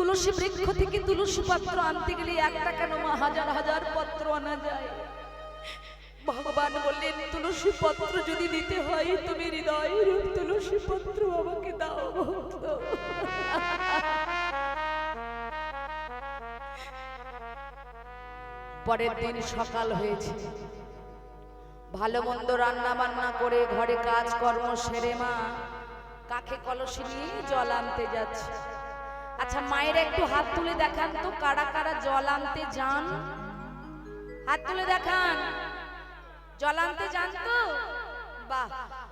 তুলসী বৃক্ষ থেকে তুলসী পত্র আনতে গেলে একটা কেন মা হাজার হাজার পত্র আনা যায়। ভগবান বললেন তুলসী পত্র যদি দিতে হয় তুমি হৃদয় রূপ তুলসী পত্র আমাকে দাও ভক্ত। পরের দিন সকাল হয়েছে, ভালো মন্দ রান্না বান্না করে ঘরে কাজ কর্ম সেরে মা কাকে কলসি নিয়ে জল আনতে যাচ্ছে। আচ্ছা মায়ের একটু হাত তুলে দেখান তো কারা কারা জল আনতে যান, হাত তুলে দেখান। জল আনতে যান তো? বাহ।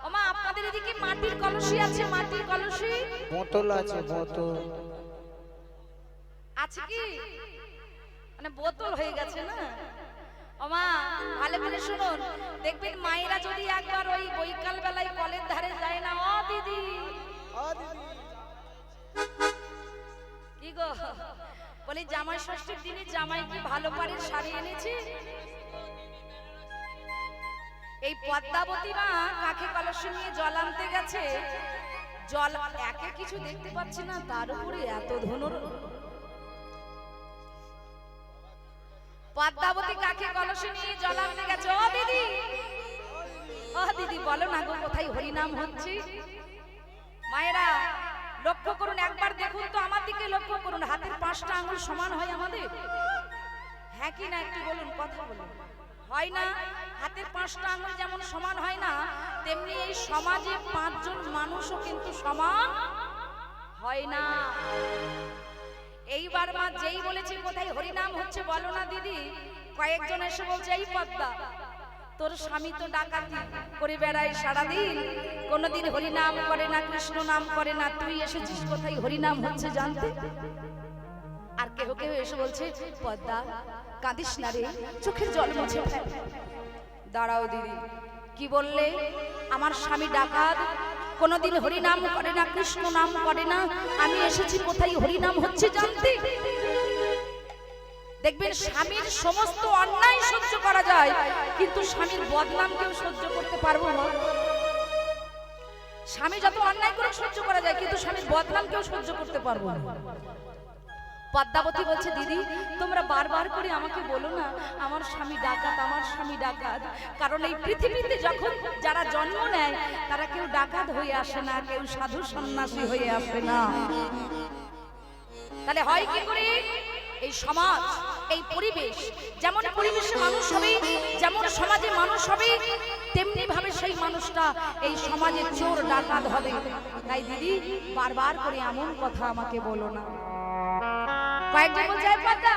ওমা আপনাদের এদিকে মাটির কলসি আছে? মাটির কলসি বোতল আছে, বোতল আছে কি? মানে বোতল হয়ে গেছে না? ওমা ভালো করে শুনুন, দেখবেন মায়েরা যদি একবার ওই বৈকাল বেলায় কলের ধারে যায় না, ও দিদি কি গো বলি জামাই ষষ্ঠীর দিনে জামাই কি ভালো পাড়ের শাড়ি এনেছে? এই পদ্মাবতী মা কাকে কলসি নিয়ে জল আনতে গেছে, জল একে কিছু দেখতে পাচ্ছি না, তার উপরে এত ধনুর। পদ্মাবতী কাকে কলসি নিয়ে জল আনতে গেছে? ও দিদি, ও দিদি বলো না গো কোথায় হরিনাম হচ্ছে? মায়েরা লক্ষ্য করুন, একবার দেখুন তো আমার দিকে লক্ষ্য করুন, হাতের 5টা আঙ্গুল সমান হয় আমাদের? হ্যাঁ কি না একটু বলুন, কথা বলুন। হয় না? হাতের 5টা আঙ্গুল যেমন সমান হয় না, তেমনি এই সমাজে 5 জন মানুষও কিন্তু সমান হয় না। এইবার মা যেই বলেছে কোথায় হরিনাম হচ্ছে বলো না দিদি, কয়েকজন এসে বলছে এই পদ্মা তোর স্বামী তো ডাকাতি করে বেড়ায় সারাদিন, কোনোদিন হরিনাম করে না, কৃষ্ণ নাম করে না, তুই এসেছিস কোথায় হরিনাম হচ্ছে জানতে? আর কেহ কেহ এসে বলছে পদ্মা কাঁদিস না রে, চোখের জল মুছে ফেল। দাঁড়াও দিদি, কি বললে? আমার স্বামী ডাকাত, কোনোদিন হরিনাম করে না, কৃষ্ণ নাম করে না, আমি এসেছি কোথায় হরিনাম হচ্ছে জানতে? দেখবেন স্বামীর সমস্ত অন্যায় সহ্য করা যায়, কিন্তু স্বামীর বদনাম কেউ সহ্য করতে পারবো না। স্বামী যত অন্যায় করে সহ্য করা যায়, কিন্তু স্বামীর বদনাম কেউ সহ্য করতে পারবো না। পদ্মাবতী বলছে দিদি তোমরা বারবার করে আমাকে বলো না আমার স্বামী ডাকাত, আমার স্বামী ডাকাত, কারণ এই পৃথিবীতে যখন যারা জন্ম নেয় তারা কেউ ডাকাত হয়ে আসে না, কেউ সাধু সন্ন্যাসী হয়ে আসে না। তাহলে হয় কি করে? এই সমাজ, এই পরিবেশ, যেমন পরিবেশে মানুষ হবে, যেমন সমাজে মানুষ হবে, তেমনি ভাবে সেই মানুষটা এই সমাজে চোর ডাকাত হবে। তাই দিদি বারবার করে এমন কথা আমাকে বলো না। কয়েকজন বলছে পদ্মা,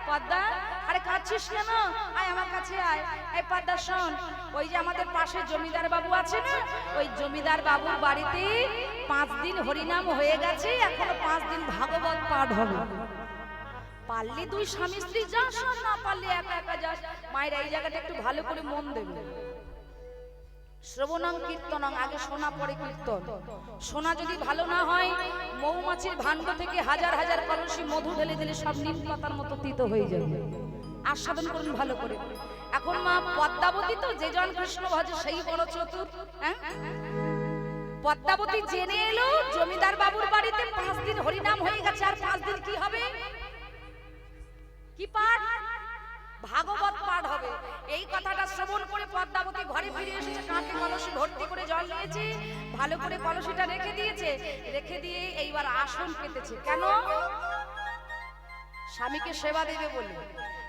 পদ্মা আরে কাঁদছিস কেন? আয় আমার কাছে আয়। এই পদ্মা শোন, ওই যে আমাদের পাশে জমিদার বাবু আছে না, ওই জমিদার বাবুর বাড়িতে 5 দিন হরিনাম হয়ে গেছে, এখনো 5 দিন ভাগবত পাঠ হবে। পারলে তুই স্বামী স্ত্রী যাস, না পারলে একা একা যাস। মায়ের এই জায়গাটা একটু ভালো করে মন দেবে। শ্রবণাং কীর্তনাং, আগে শোনা পরে কীর্তন। শোনা যদি ভালো না হয়, মৌমাছির ভাণ্ড থেকে হাজার হাজার কলসি মধু ঢেলে দিলে সব নিম পাতার মতো তিতো হয়ে যাবে। আস্বাদন করুন ভালো করে। এখন মা পদ্মাবতী তো যে জন কৃষ্ণ ভজে সেই বড় চতুর। হ্যাঁ, পদ্মাবতী জেনে এলো জমিদার বাবুর বাড়িতে 5 দিন হরিনাম হয়ে গেছে, আর 5 দিন কি হবে? কি পাঠ? ভাগবত পাঠ হবে। এই কথাটা শ্রবণ করে পদ্মাবতী ঘরে ফিরে এসেছে, কাঁখে কলসি ভর্তি করে জল নিয়েছে, ভালো করে কলসিটা রেখে দিয়েছে, রেখে দিয়ে এইবার আসন পেতেছে। কেন? স্বামীকে সেবা দেবে বলে।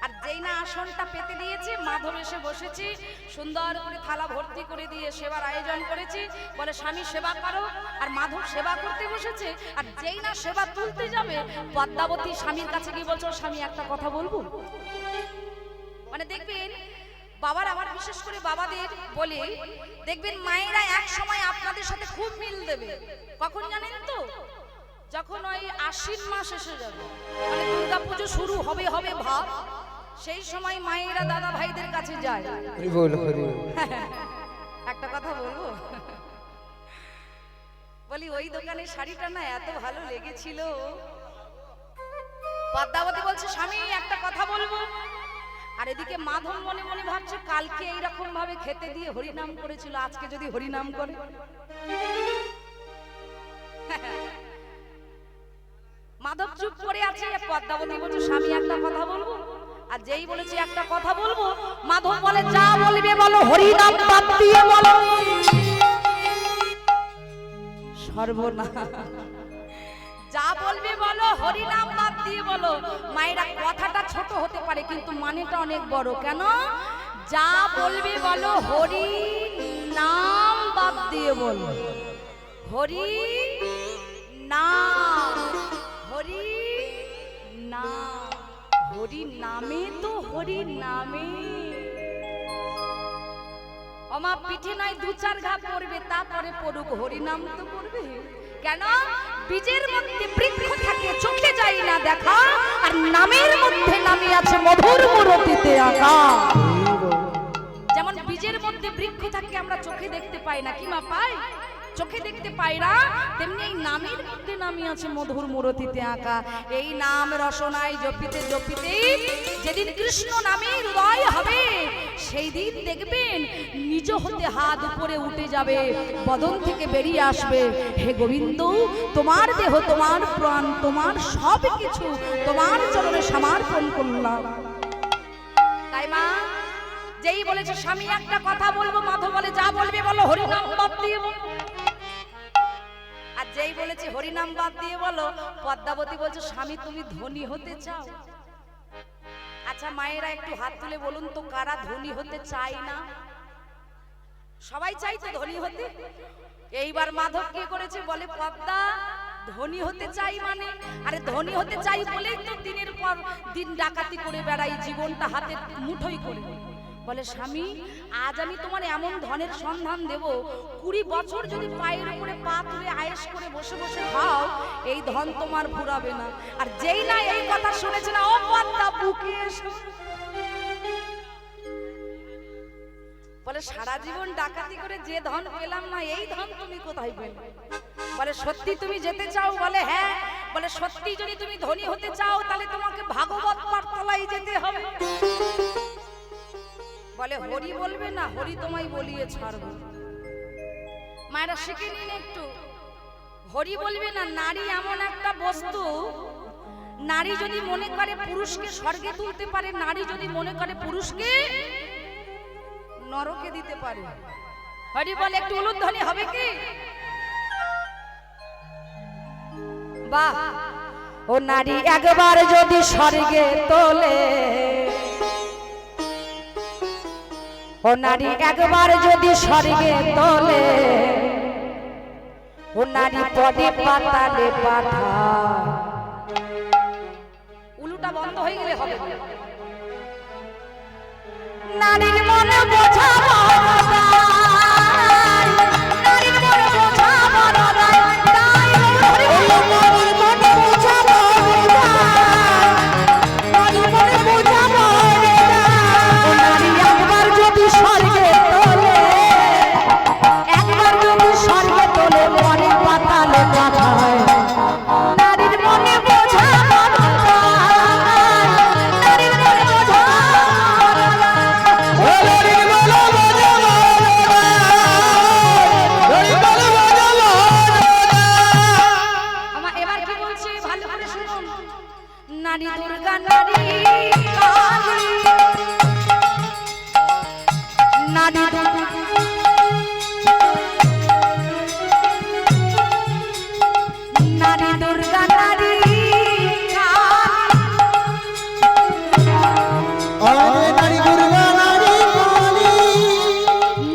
আর যেই না আসনটা পেতে দিয়েছে, মাধব এসে বসেছে, সুন্দর করে থালা ভর্তি করে দিয়ে সেবার আয়োজন করেছে, বলে স্বামী সেবা করো। আর মাধব সেবা করতে বসেছে, আর যেই না সেবা তুলতে যাবে, পদ্মাবতী স্বামীর কাছে গিয়ে বলছো স্বামী একটা কথা বলবো। মানে দেখবেন বাবার, আমার বিশেষ করে বাবাদের বলে, দেখবেন মায়েরা এক সময় আপনাদের সাথে খুব মিল দেবে। কখন জানেন তো? যখন ওই আশ্বিন মাস এসে যাবে, মানে দুর্গা পুজো শুরু হবে হবে ভাব, সেই সময় মায়েরা দাদা ভাইদের কাছে যায়। একটা কথা বলবো, বলি ওই দোকানের শাড়িটা না এত ভালো লেগেছিল। পদ্মাবতী বলছে স্বামী একটা কথা বলবো। আর এদিকে মাধব মনে মনে ভাবছে কালকে এইরকম ভাবে খেতে দিয়ে হরিনাম করেছিল, আজকে যদি হরিনাম করে। মাধব চুপ করে আছে, পদ্মাবতী বলছে স্বামী একটা কথা বলবো। আর যেই বলেছি একটা কথা বলবো, মাধব বলে যা বলবে বলো, হরি নাম বাদ দিয়ে বলো। সর্বনাশ, যা বলবে বলো, হরি নাম বাদ দিয়ে বলো। মায়েরা কথাটা ছোট হতে পারে কিন্তু মানেটা অনেক বড়। কেন? যা বলবে বলো, হরি নাম বাদ দিয়ে বলো। হরি নাম, হরি নাম, হরি নামে তো হরি নামে। আমার পিঠে নয় দু চার ঘা পড়বে, তারপরে পড়ুক, হরি নাম তো পড়বে। কেন? বীজের মধ্যে বৃক্ষ থাকে, চোখে যায় না দেখা, আর নামের মধ্যে নামে আছে মধুর মূরতিতে আঁকা। যেমন বীজের মধ্যে বৃক্ষ থাকে, আমরা চোখে দেখতে পাই না, কি মা পাই? চোখে দেখতে পাই না, তেমনি এই নামের মধ্যে নামে আছে মধুর মূরতিতে আঁকা। এই নাম রসনায় জপিতে জপিতেই যেদিন কৃষ্ণ নামে হৃদয় হবে, সেই দিন দেখবেন নিজ হতে হাত উপরে উঠে যাবে, বদন থেকে বেরিয়ে আসবে, হে গোবিন্দ তোমার দেহ, তোমার প্রাণ, তোমার সব কিছু তোমার চরণে সমর্পণ করলাম। তাই মা যেই বলেছে স্বামী একটা কথা বলবো, মাধব বলে যা বলবে বলো, হরি নাম বাদ দিয়ে বলো। আর যেই বলেছে হরি নাম বাদ দিয়ে বলো, পদ্মাবতী বলছে স্বামী তুমি ধনী হতে চাও? আচ্ছা মায়েরা একটু হাত তুলে বলুন তো, কারা ধনী হতে চায় না? সবাই চাই তো ধনী হতে। এইবার মাধব কি করেছে বলে, পদ্মা ধনী হতে চাই মানে, আরে ধনী হতে চাই বলেই তো দিনের পর দিন ডাকাতি করে বেড়াই, জীবনটা হাতে মুঠোই করে। বলে স্বামী আজ আমি তোমার এমন ধনের সন্ধান দেব, 20 বছর যদি পায়ের উপরে পা তুলে আয়েশ করে বসে বসে খাও, এই ধন তোমার ফুরাবে না। আর যেই না এই কথা শুনেছে না, ও পদ্মা বুকে এসো। বলে সারা জীবন ডাকাতি করে যে ধন পেলাম না, এই ধন তুমি কোথায় পেলে? বলে সত্যি তুমি যেতে চাও? বলে হ্যাঁ। বলে সত্যি যদি তুমি ধনী হতে চাও তাহলে তোমাকে ভাগবত পাঠশালায় যেতে হবে। বলে হরি বলবে না, হরি তোমায় বলিয়ে ছাড়বো। মায়েরা শিখে নিন একটু, হরি বলবে না। নারী এমন একটা বস্তু, নারী যদি মনে করে পুরুষকে স্বর্গে তুলতে পারে, নারী যদি মনে করে পুরুষকে নরকে দিতে পারে। হরি বলে একটু উলুধ্বনি হবে কি? বাহ! ও নারী একবার যদি স্বর্গে তোলে, ও নারী একবার যদি স্বর্গে তোলে, ও নারী পদে পাতালে পাঠায়। উলুটা বন্ধ হয়ে গেলে হবে। নারীর মনে বোঝা বড় দায়, নারীর মনে বোঝা বড় দায়, নারীর মনে বোঝা বড় দায়, নারীর মনে বোঝা বড় দায়। ও নারী একবার যদি স্বর্গে তোলে, একবার যদি স্বর্গে তোলে, মনে পাতালে পাঠায়। নারীর মনে বোঝা বড় দায়, নারীর মনে বোঝা নারী দুর্গা, নারী কালী, নারী নারী দুর্গা, নারী নারী দুর্গা, নারী কালী,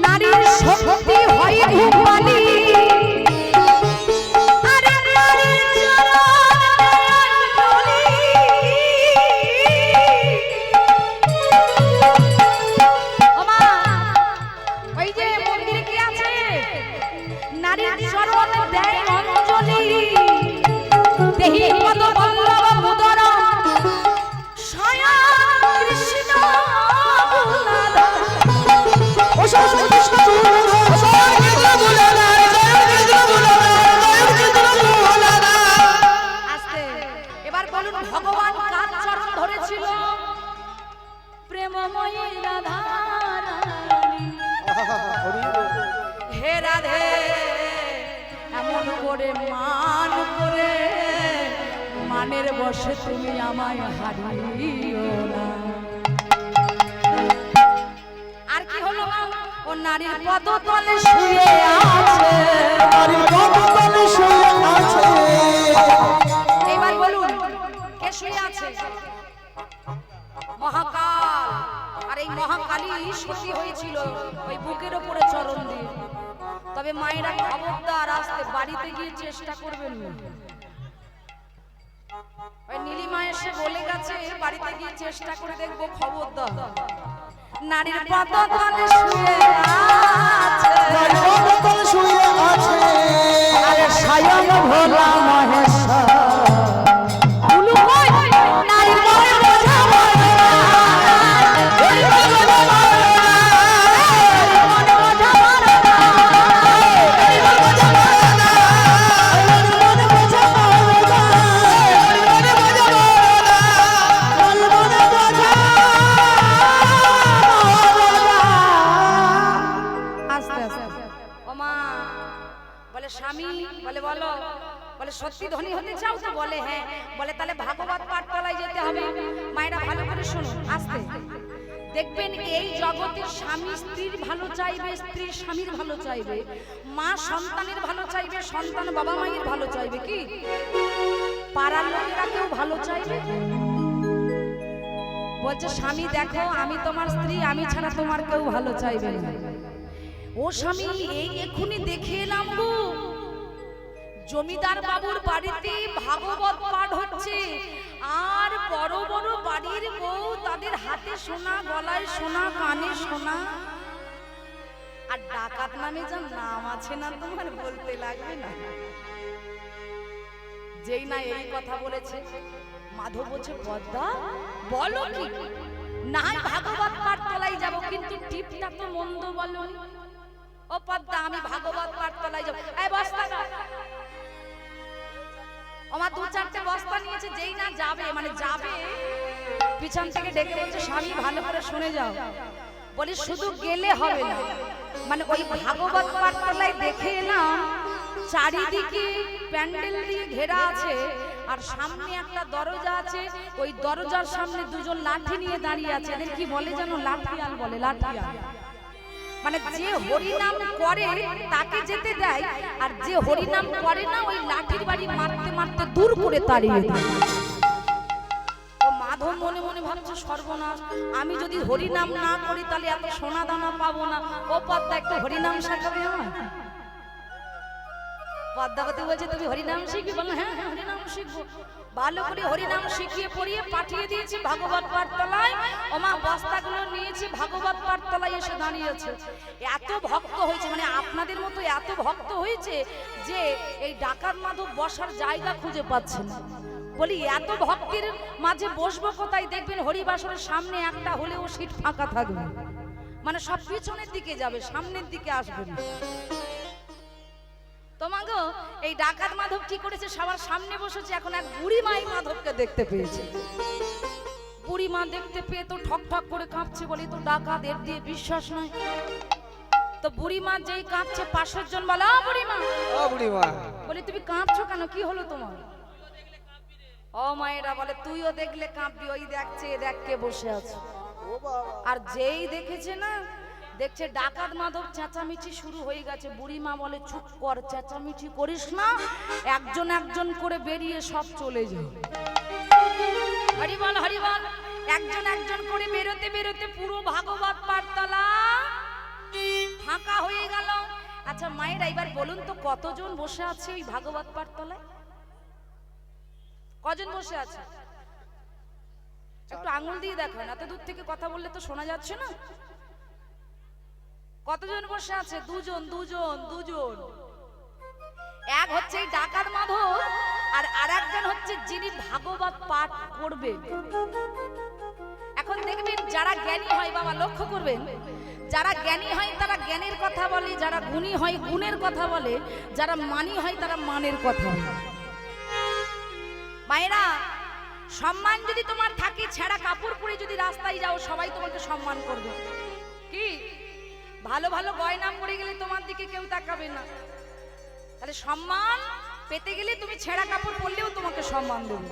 নারীর শক্তি হয় ভূপালী। দেহি বসে তুমি আমায় হারিও না। আর কি হলো মা? ও নারীর পদতলে শুয়ে আছে, নারীর পদতলে শুয়ে আছে। এবার বলুন কে শুয়ে আছে? মহাকাল। আর এই মহাকালী সতী হয়েছিল ওই বুকের ওপরে চরণ দিয়ে। তবে মায়েরা খবরদার আসতে বাড়িতে গিয়ে চেষ্টা করবেন না। ওই নীলিমা এসে বলে গেছে বাড়িতে গিয়ে চেষ্টা করে দেখবো, খবরদার। নারীর পদতলে শুয়ে আছে, নারীর পদতলে শুয়ে আছে। আরে স্বয়ং ভোলা মহেশ্বর। উলু কই? নারীর মনে বোঝা মনে না, মনে বোঝা মনে না, মনে বোঝা মনে না, মনে বোঝা মনে না, মনে বোঝা মনে না, মনে বোঝা মনে না, মনে বোঝা। আস্তে আস্তে ও মা বলে স্বামী, বলে বলো, বলে সত্যি ধনী হতে চাও তো? বলে হ্যাঁ। বলে তাহলে ভাগবত পাঠতলায় যেতে হবে। মায়েরা ভালো করে শুনুন আস্তে। দেখবেন এই জগতে স্বামী স্ত্রীর ভালো চাইবে, স্ত্রী স্বামীর ভালো চাইবে, মা সন্তানের ভালো চাইবে, সন্তান বাবা মায়ের ভালো চাইবে। কি পাড়ার লোকেরা কেউ ভালো চাইবে? বলছে স্বামী দেখো আমি তোমার স্ত্রী, আমি ছাড়া তোমার কেউ ভালো চাইবে না। ও স্বামী এই এখুনি দেখে এলাম গো, জমিদার বাবুর বাড়িতে ভাগবত পাঠ হচ্ছে, আর বড় বড় বাড়ির বউ তাদের হাতে সোনা, গলায় সোনা, কানে সোনা, আর ডাকাত নামে যা নাম আছে না তোমার, বলতে লাগবে না। যেই না এই কথা বলেছে মাধব বলছে পদ্মা বলো কি? না ভাগবত পাঠতলায় যাব, কিন্তু টিপটা তো মন্দ বলো। ও পদ্মা আমি ভাগবত পাঠতলায় যাব। এই বস্তা দাও। আমার দু চারটে বস্তা নিয়েছে, যেই না যাবে মানে যাবে পিছন থেকে ডেকে বলছে স্বামী ভালো করে শুনে যাও। বলি শুধু গেলে হবে না, মানে ওই ভাগবত পাঠতলায় দেখে এলাম চারিদিকে প্যান্ডেল দিয়ে ঘেরা আছে, আর সামনে একটা দরজা আছে, ওই দরজার সামনে দুজন লাঠি নিয়ে দাঁড়িয়ে আছে। এদের কি বলে জানো? লাঠিয়াল বলে, লাঠিয়াল। মানে যে হরিনাম করে তাকে যেতে দেয়, আর যে হরিনাম করে না ওই লাঠির বাড়ি মারতে মারতে দূর করে তাড়িয়ে দেয়। ও মাধব মনে মনে ভাবছে সর্বনাশ, আমি যদি হরিনাম না করি তাহলে এত সোনা দানা পাবো না। ও পদ্মা একটু হরিনাম শেখাবে আমার? পদ্মাবতী বলছে তুমি হরিনাম শিখবি? বলো হ্যাঁ হ্যাঁ হরিনাম শিখবো। ভালো করে হরিনাম শিখিয়ে পড়িয়ে পাঠিয়ে দিয়েছি ভাগবত পাঠতলায়। ওমা বস্তাগুলো নিয়েছি, ভাগবত পাঠতলায় এসে দাঁড়িয়েছে। এত ভক্ত হয়েছে, মানে আপনাদের মতো এত ভক্ত হয়েছে যে এই ডাকাত মাধব বসার জায়গা খুঁজে পাচ্ছে না। বলি এত ভক্তির মাঝে বসবো কোথায়? দেখবেন হরিবাসরের সামনে একটা হলেও সিট ফাঁকা থাকবে, মানে সব পিছনের দিকে যাবে, সামনের দিকে আসবে না। তোমাগো এই ডাকাত মাধব কি করেছে? সবার সামনে বসেছে। এখন এক বুড়ি মাই মাধবকে দেখতে পেয়েছে। বুড়ি মা দেখতে পেয়ে তো ঠক ঠক করে কাঁপছে। বলি তো ডাকাত, এর দিয়ে বিশ্বাস নাই। তো বুড়ি মা যেই কাঁপছে 500 জন বলে ও বুড়ি মা, ও বুড়ি মা। বলি তুমি কাঁপছো কেন? কি হলো তোমার? ও মায়েরা বলে তুইও দেখলে কাঁপবি, ওই দেখছে দেখ কে বসে আছে। আর যেই দেখেছে না, দেখছে ডাকাত মাধব, চেঁচামেচি শুরু হয়ে গেছে। বুড়ি মা বলে চুপ কর, চেঁচামেচি করিস না, একজন একজন করে বেরিয়ে সব চলে যায়। হরিবল হরিবল। একজন একজন করে বেরোতে বেরোতে পুরো ভাগবত পাঠতলা ফাঁকা হয়ে গেল। আচ্ছা মায়েরা এবার বলুন তো কতজন বসে আছে ওই ভাগবত পাঠতলায়? কজন বসে আছে? একটু আঙুল দিয়ে দেখান, এত দূর থেকে কথা বললে তো শোনা যাচ্ছে না। কতজন বসে আছে? দুজন দুজন দুজন। এক হচ্ছে এই ডাকাত মাধব, আর আরেকজন হচ্ছে যিনি ভাগবত পাঠ করবে। এখন দেখবেন যারা জ্ঞানী হয় বাবা, লক্ষ্য করবেন, যারা জ্ঞানী হয় তারা জ্ঞানের কথা বলে, যারা গুণী হয় গুণের কথা বলে, যারা মানি হয় তারা মানের কথা বলে। মায়েরা সম্মান যদি তোমার থাকে, ছেঁড়া কাপড় পরে যদি রাস্তায় যাও সবাই তোমাকে সম্মান করবে। কি ভালো ভালো গয়না পরে গেলে তোমার দিকে কেউ তাকাবে না। তাহলে সম্মান পেতে গেলে তুমি ছেঁড়া কাপড় পরলেও তোমাকে সম্মান দেবে।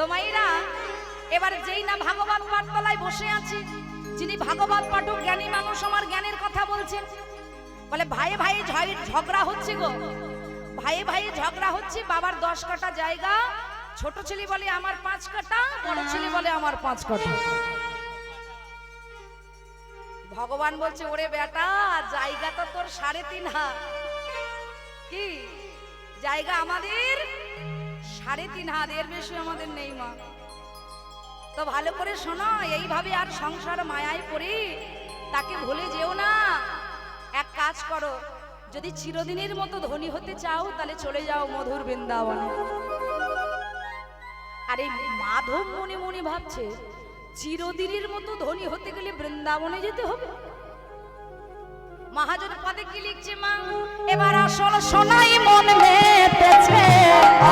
তো মাইরা এবার যেই না ভাগবত পাঠতলায় বসে আছি, যিনি ভাগবত পাঠক জ্ঞানী মানুষ আমার জ্ঞানের কথা বলছেন, বলে ভাই ভাই ঝগড়া হচ্ছে গো, ভাই ভাই ঝগড়া হচ্ছে, বাবার 10 কাঠা জায়গা, ছোট ছেলে বলে আমার 5 কাঠা, বড় ছেলে বলে আমার 5 কাঠা। ভগবান বলছে ওরে বেটা জায়গা তো তোর 3.5 হাত, কি জায়গা আমাদের 3.5 হাত, এর বেশি আমাদের নেই মা। তো ভালো করে শোনো, এইভাবে আর সংসার মায়ায় পড়ে তাকে ভুলে যেও না। এক কাজ করো, যদি চিরদিনের মতো ধনী হতে চাও তাহলে চলে যাও মধুর বৃন্দাবনে। আর এই মাধব মনে মনে ভাবছে চিরদিনের মতো ধনী হতে গেলে বৃন্দাবনে যেতে হবে। মহাজন পদে কি লিখছে মা, এবার আসল সোনাই মন মেতেছে,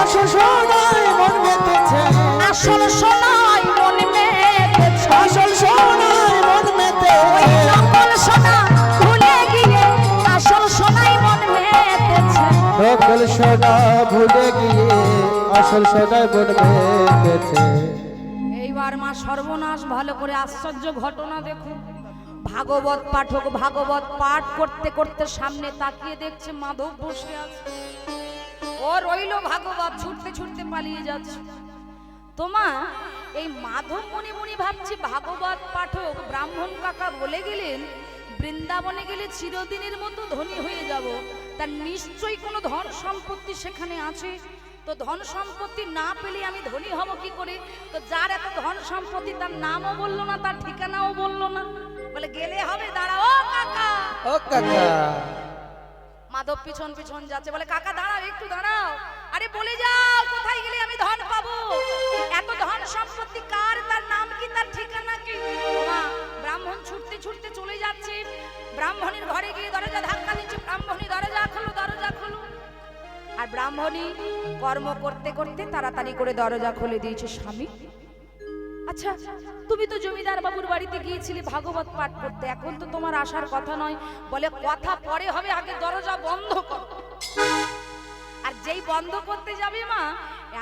আসল সোনাই মন মেতেছে, আসল সোনাই মন মেতেছে, আসল সোনাই মন মেতেছে, ওই নকল সোনা ভুলে গিয়ে আসল সোনাই মন মেতেছে। নকল সোনা ভুলে গিয়ে আসল সোনাই মন মেতেছে। এইবার মা সর্বনাশ, ভালো করে আশ্চর্য ঘটনা দেখুন। ভাগবত পাঠক ভাগবত পাঠ করতে করতে সামনে তাকিয়ে দেখছে মাধব বসে আছে, ও রইল ভাগবত ছুটতে ছুটতে পালিয়ে যাচ্ছে। তোমা এই মাধব মনে মনে ভাবছে ভাগবত পাঠক ব্রাহ্মণ কাকা বলে গেলেন বৃন্দাবনে গেলে চিরদিনের মতো ধনী হয়ে যাব, তার নিশ্চয়ই কোনো ধন সম্পত্তি সেখানে আছে। তো ধন সম্পত্তি না পেলে আমি ধনী হব কি করে? তো যার এত ধন সম্পত্তি তার নামও বললো না, তার ঠিকানাও বললো না, বলে গেলে হবে দাঁড়াও ও কাকা। ও কাকা। মাধব পিছন পিছন যাচ্ছে, বলে কাকা দাঁড়াও একটু দাঁড়াও, আরে বলে যাও কোথায় গেলে আমি ধন পাবো? এত ধন সম্পত্তি কার, তার নাম কি, তার ঠিকানা কি? মা ব্রাহ্মণ ছুটতে ছুটতে চলে যাচ্ছে, ব্রাহ্মণীর ঘরে গিয়ে দরজা ধাক্কা দিচ্ছে, ব্রাহ্মণী দরজা খোলো দরজা খোলো। আর ব্রাহ্মণী কর্ম করতে করতে তাড়াতাড়ি করে দরজা খুলে দিয়েছে। স্বামী, আচ্ছা তুমি তো জমিদার বাবুর বাড়িতে গিয়েছিলে ভাগবত পাঠ করতে, এখন তো তোমার আসার কথা নয়। বলে কথা পরে হবে, আগে দরজা বন্ধ কর। আর যেই বন্ধ করতে যাবে মা,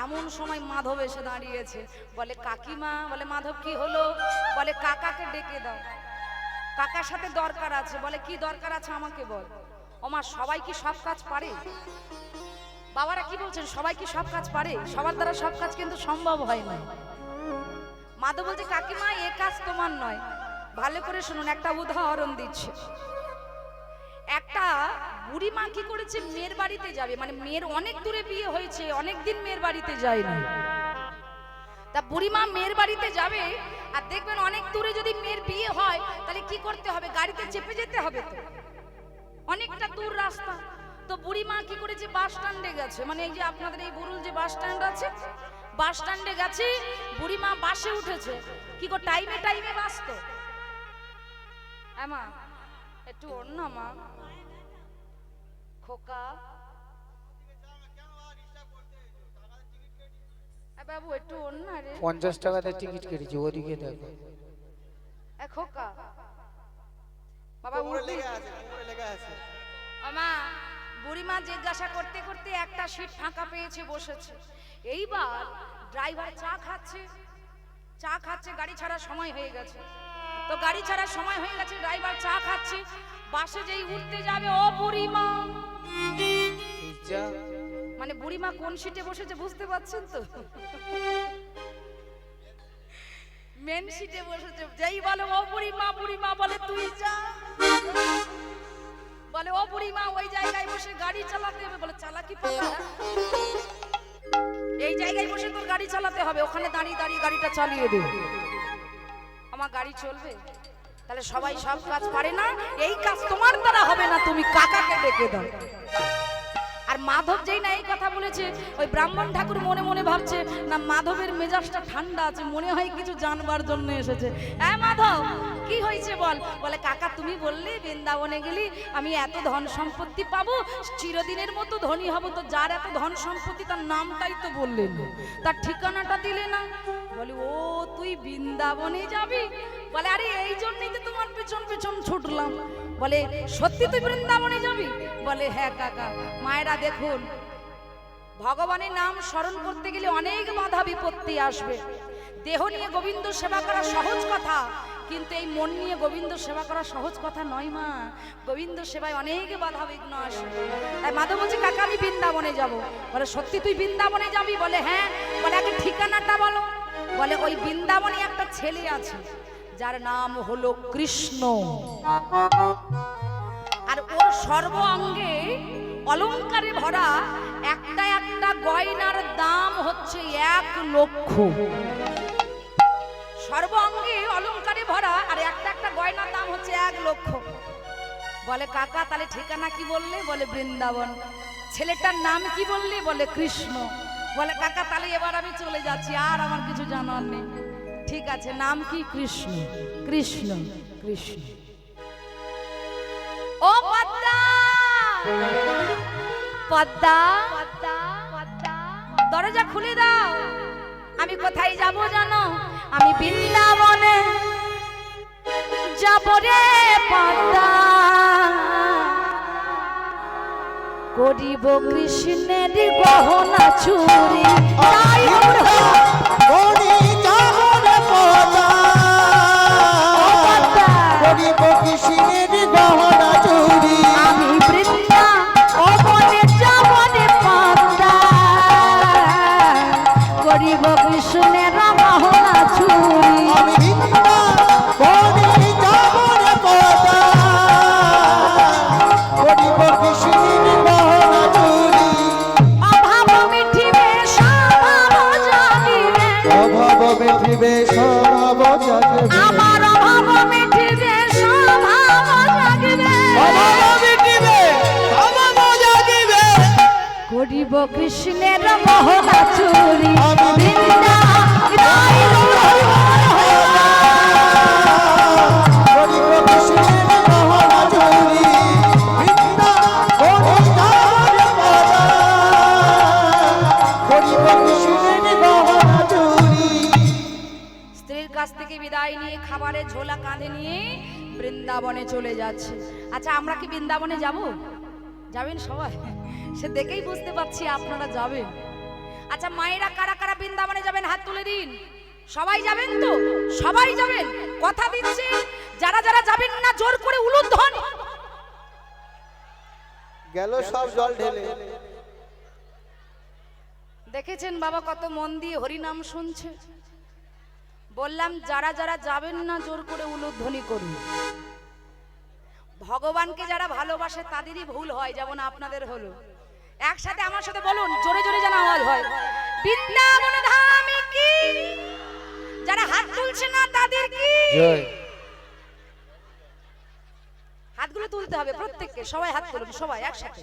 এমন সময় মাধব এসে দাঁড়িয়েছে। বলে কাকিমা, বলে মাধব কি হলো? বলে কাকাকে ডেকে দাও, কাকার সাথে দরকার আছে। বলে কি দরকার আছে আমাকে বল। ওমা সবাই কি সব কাজ পারে? বাবারা কি বলছেন, সবাই কি সব কাজ পারে? সবার দ্বারা সব কাজ কিন্তু সম্ভব হয় না। মাধব বলছে কাকিমা এ কাজ তোমার নয়, ভালো করে শুনুন, একটা উদাহরণ দিচ্ছে। একটা বুড়ি মা কি করেছে, মেয়ের বাড়িতে যাবে, মানে মেয়ের অনেক দূরে বিয়ে হয়েছে, অনেকদিন মেয়ের বাড়িতে যায়নি। তা বুড়ি মা মেয়ের বাড়িতে যাবে, আর দেখবেন অনেক দূরে যদি মেয়ের বিয়ে হয় তাহলে কি করতে হবে, গাড়িতে চেপে যেতে হবে, তো অনেকটা দূর রাস্তা। তো বুড়ি মা কি করেছে, বাস স্ট্যান্ডে গেছে, মানে এই যে আপনাদের এই বুরুল যে বাস স্ট্যান্ড আছে, বাস স্ট্যান্ডে গেছে, বুড়ি মা বাসে উঠেছে। কি গো টাইমে টাইমে বাস তো মা, একটু অন্য মা খোকা বাবু একটু অন্য রে, 50 টাকাতে টিকিট কেটেছি, ওদিকে দেখো। খোকা বাবা লেগে আছে। আমা বুড়িমা জিজ্ঞাসা করতে করতে একটা সিট ফাঁকা পেয়েছে, বসেছে। এইবার ড্রাইভার চা খাচ্ছে, গাড়ি ছাড়ার সময় হয়ে গেছে। তো গাড়ি ছাড়ার সময় হয়ে গেছে, ড্রাইভার চা খাচ্ছে, বাসে যেই উঠতে যাবে, ও বুড়িমা, মানে বুড়িমা কোন সিটে বসেছে বুঝতে পারছেন তো? মেন সিটে বসেছে। যেই বলে ও বুড়িমা, বুড়িমা বলে তুই যা, বলে ও বুড়িমা ওই জায়গায় বসে গাড়ি চালাতে হবে। বলে চালাকি পাতা, এই জায়গায় বসে তোর গাড়ি চালাতে হবে, ওখানে দাঁড়িয়ে দাঁড়িয়ে গাড়িটা চালিয়ে দে। আমার গাড়ি চলবে? তাহলে সবাই সব কাজ পারে না, এই কাজ তোমার দ্বারা হবে না, তুমি কাকাকে ডেকে দাও। আর মাধব যেই না এই কথা বলেছে, ওই ব্রাহ্মণ ঠাকুর মনে মনে ভাবছে না মাধবের মেজাজটা ঠান্ডা আছে, মনে হয় কিছু জানবার জন্য এসেছে। হ্যাঁ মাধব কি হয়েছে বল। বলে কাকা তুমি বললে বৃন্দাবনে গেলি আমি এত ধন সম্পত্তি পাবো, চিরদিনের মতো ধনী হব, তো যার এত ধন সম্পত্তি তার নামটাই তো বললেন, তার ঠিকানাটা দিলে না। বলে ও তুই বৃন্দাবনে যাবি? বলে আরে এই জন্যই তো তোমার পেছন পেছন ছুটলাম। বলে সত্যি তুই বৃন্দাবনে যাবি? বলে হ্যাঁ কাকা। মায়েরা দেখুন, ভগবানের নাম স্মরণ করতে গেলে অনেক বাধা বিপত্তি আসবে। দেহ নিয়ে গোবিন্দ সেবা করা সহজ কথা, কিন্তু এই মন নিয়ে গোবিন্দ সেবা করা সহজ কথা নয় মা। গোবিন্দ সেবায় অনেক বাধা বিঘ্ন আসে। তাই মাধব বলছে কাকা আমি বৃন্দাবনে যাব। বলে সত্যি তুই বৃন্দাবনে যাবি? বলে হ্যাঁ। বলে আগে ঠিকানাটা বলো। বলে ওই বৃন্দাবনে একটা ছেলে আছে যার নাম হলো কৃষ্ণ, আর ওর সর্ব অঙ্গে অলংকারে ভরা একটা একটা গয়নার দাম হচ্ছে 1 লক্ষ। সর্ব অঙ্গে অলংকারে ভরা আর একটা একটা গয়নার দাম হচ্ছে 1 লক্ষ। বলে কাকা তাহলে ঠিকানা কি বললে? বলে বৃন্দাবন। ছেলেটার নাম কি বললে? বলে কৃষ্ণ। বলে কাকা তাহলে এবার আমি চলে যাচ্ছি, আর আমার কিছু জানার নেই। ঠিক আছে, নাম কি? কৃষ্ণ। কৃষ্ণ কৃষ্ণ। ও পদ্মা পদ্মা পদ্মা, দরজা খুলে দাও। আমি কোথায় যাব জানো? আমি বৃন্দাবনে যাব রে পদ্মা, করিব কৃষ্ণের গহনা চুরি। তাই করি যাব রে পদ্মা, করিব কৃষ্ণের গহনা চুরি। আমি বৃন্দাবনে যাব রে পদ্মা, করিব কৃষ্ণের গহনা চুরি। আমি বৃন্দাবনে যাব রে পদ্মা, করিব কৃষ্ণের গহনা চুরি। অভাব মিটিবে স্বভাব জাগিবে, অভাব মিটিবে সব জাগবে। আমার অভাব মিটিবে স্বভাব জাগিবে, অভাব মিটিবে সব জাগবে। করিব কৃষ্ণের গহনা চুরি। আমি বৃন্দাবনে করিব কৃষ্ণের গহনা চুরি। বৃন্দাবনে যাব রে পদ্মা, করিব কৃষ্ণের গহনা চুরি। স্ত্রীর কাছ থেকে বিদায় নিয়ে খাবারের ঝোলা কাঁধে নিয়ে বৃন্দাবনে চলে যাচ্ছে। আচ্ছা আমরা কি বৃন্দাবনে যাব? যাবেন সবাই? সে দেখেই বুঝতে পারছি আপনারা যাবেন। আচ্ছা মায়েরা কারা কারা বৃন্দাবনে যাবেন হাত তুলে দিন। সবাই যাবেন তো? সবাই যাবেন? কথা দিচ্ছি যারা যারা যাবেন না জোর করে উলুধ্বনি। গেল সব জল ঢেলে। দেখেছেন বাবা কত মন দিয়ে হরিনাম শুনছে। বললাম যারা যারা যাবেন না জোর করে উলুধ্বনি করুন। ভগবানকে যারা ভালোবাসে তাদেরই ভুল হয়, যেমন আপনাদের হলো। একসাথে আমার সাথে বলুন, জোরে জোরে যেন আওয়াজ হয়, বৃন্দাবন ধামে কি। যারা হাত তুলছে না তাদের কি। হাতগুলো তুলতে হবে প্রত্যেককে, সবাই হাত তুলুন, সবাই একসাথে।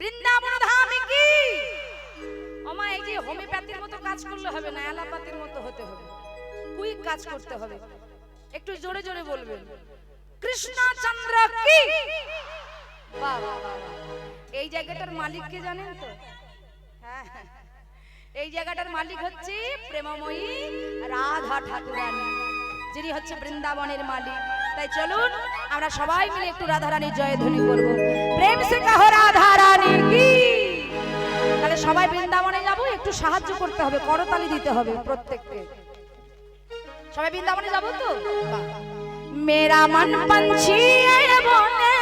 বৃন্দাবন ধামে কি। ওমা এই যে হোমিওপ্যাথির মতো কাজ করলে হবে না, অ্যালোপ্যাথির মতো হতে হবে, কুইক কাজ করতে হবে। একটু জোরে জোরে বলবেন, কৃষ্ণচন্দ্র কি। বাহ বাহ বাহ। এই জায়গাটার মালিক কে জানেন তো? হ্যাঁ, এই জায়গাটার মালিক হচ্ছে প্রেমময়ী রাধা ঠাকুরানী, যিনি হচ্ছে বৃন্দাবনের মালিক। তাই চলুন আমরা সবাই মিলে একটু রাধা রানীর জয়ধ্বনি করব। প্রেম সে কহো রাধা রানী কি। তাহলে সবাই বৃন্দাবনে যাব, একটু সাহায্য করতে হবে, করতালি দিতে হবে প্রত্যেককে। সবাই বৃন্দাবনে যাব তো? মেরা মন पंछी है बोले